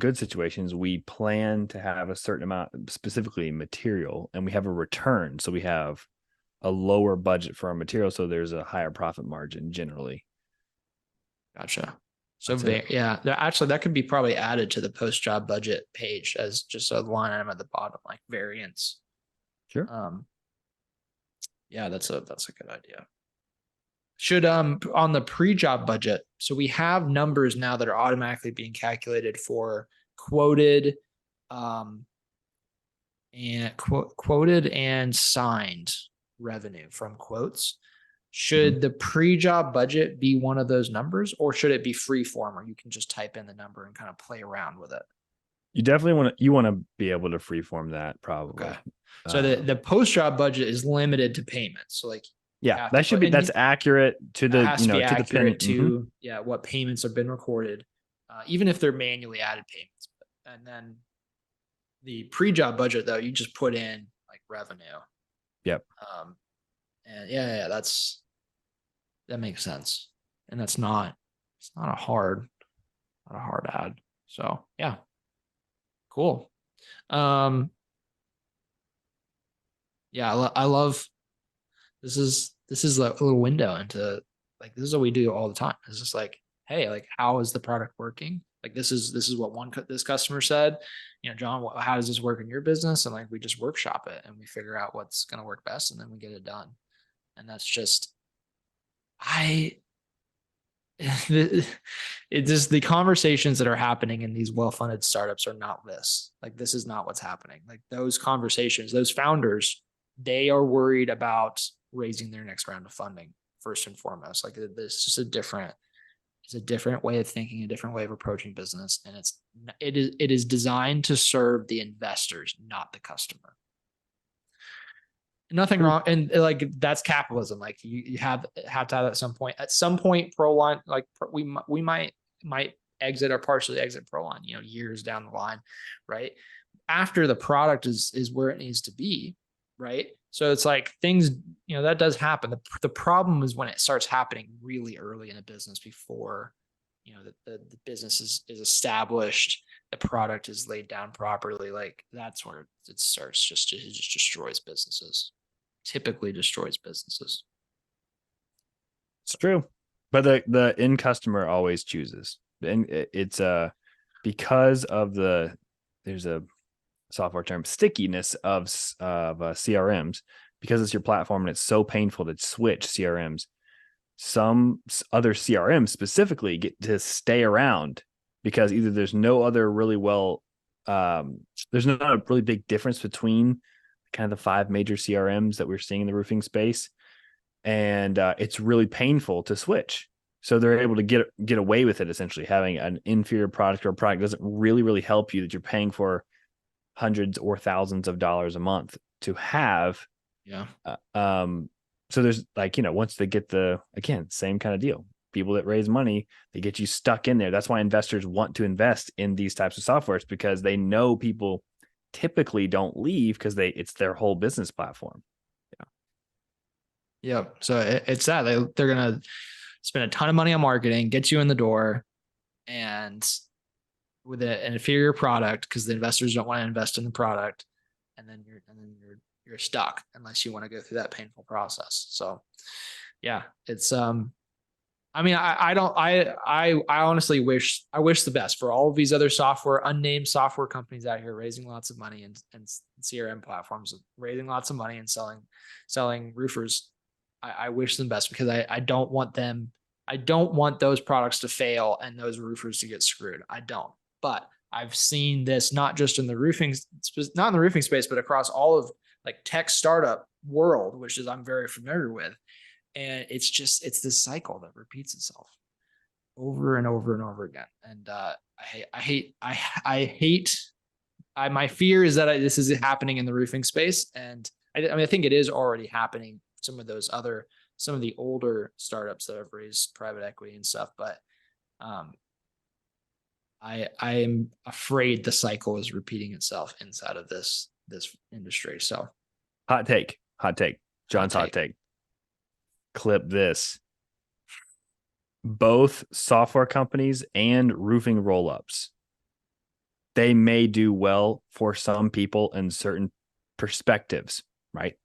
good situations, we plan to have a certain amount, specifically material, and we have a return. So we have a lower budget for our material. So there's a higher profit margin generally. Gotcha. So That's it. yeah, actually that could be probably added to the post job budget page as just a line item at the bottom, like variance. Sure. Yeah, that's a good idea. Should on the pre-job budget, so we have numbers now that are automatically being calculated for quoted and quoted and signed revenue from quotes. Should the pre-job budget be one of those numbers, or should it be free form where you can just type in the number and kind of play around with it? You definitely want to be able to freeform that probably. Okay. So the post-job budget is limited to payments. So like yeah, that should be, that's accurate to the, has to be to the accurate penny. to what payments have been recorded, even if they're manually added payments. And then the pre-job budget though, you just put in like revenue. Yep. And that makes sense. And it's not a hard add. So yeah, cool. Yeah, I love this is a little window into like this is what we do all the time. It's just like, hey, like how is the product working? Like this is what this customer said. John, how does this work in your business? And like we just workshop it and we figure out what's going to work best, and then we get it done. And that's just it just the conversations that are happening in these well-funded startups are not this. Like this is not what's happening. Like those conversations, those founders, they are worried about raising their next round of funding first and foremost. Like it's just a different way of thinking, a different way of approaching business, and it is designed to serve the investors, not the customer. Nothing wrong, and like that's capitalism. Like you have to have that at some point. At some point, Proline, like we might exit or partially exit Proline, years down the line, right? After the product is where it needs to be, right? So it's like things, that does happen. The problem is when it starts happening really early in a business before, the business is established, the product is laid down properly. Like that's where it starts it just destroys businesses. Typically destroys businesses. It's true, but the end customer always chooses, and it's because of there's a software term, stickiness of CRMs, because it's your platform and it's so painful to switch CRMs. Some other CRMs specifically get to stay around because either there's no other really there's not a really big difference between kind of the 5 major CRMs that we're seeing in the roofing space. And it's really painful to switch. So they're able to get away with it, essentially having an inferior product, or a product doesn't really help you, that you're paying for hundreds or thousands of dollars a month to have. Yeah. So there's like, once they get again, same kind of deal. People that raise money, they get you stuck in there. That's why investors want to invest in these types of softwares, because they know people typically don't leave because it's their whole business platform. Yeah. So it's that they're going to spend a ton of money on marketing, get you in the door, and with an inferior product, because the investors don't want to invest in the product, and then you're stuck unless you want to go through that painful process. So yeah, it's I honestly wish the best for all of these other unnamed software companies out here raising lots of money, and CRM platforms raising lots of money and selling roofers. I wish them best, because I don't want those products to fail and those roofers to get screwed. I don't. But I've seen this not just in the roofing space, but across all of like tech startup world, which is I'm very familiar with. And it's this cycle that repeats itself over and over and over again. And my fear is that this is happening in the roofing space. And I think it is already happening. Some of the older startups that have raised private equity and stuff, but I am afraid the cycle is repeating itself inside of this industry. So hot take, John's hot take. Clip this. Both software companies and roofing roll-ups they may do well for some people in certain perspectives, right?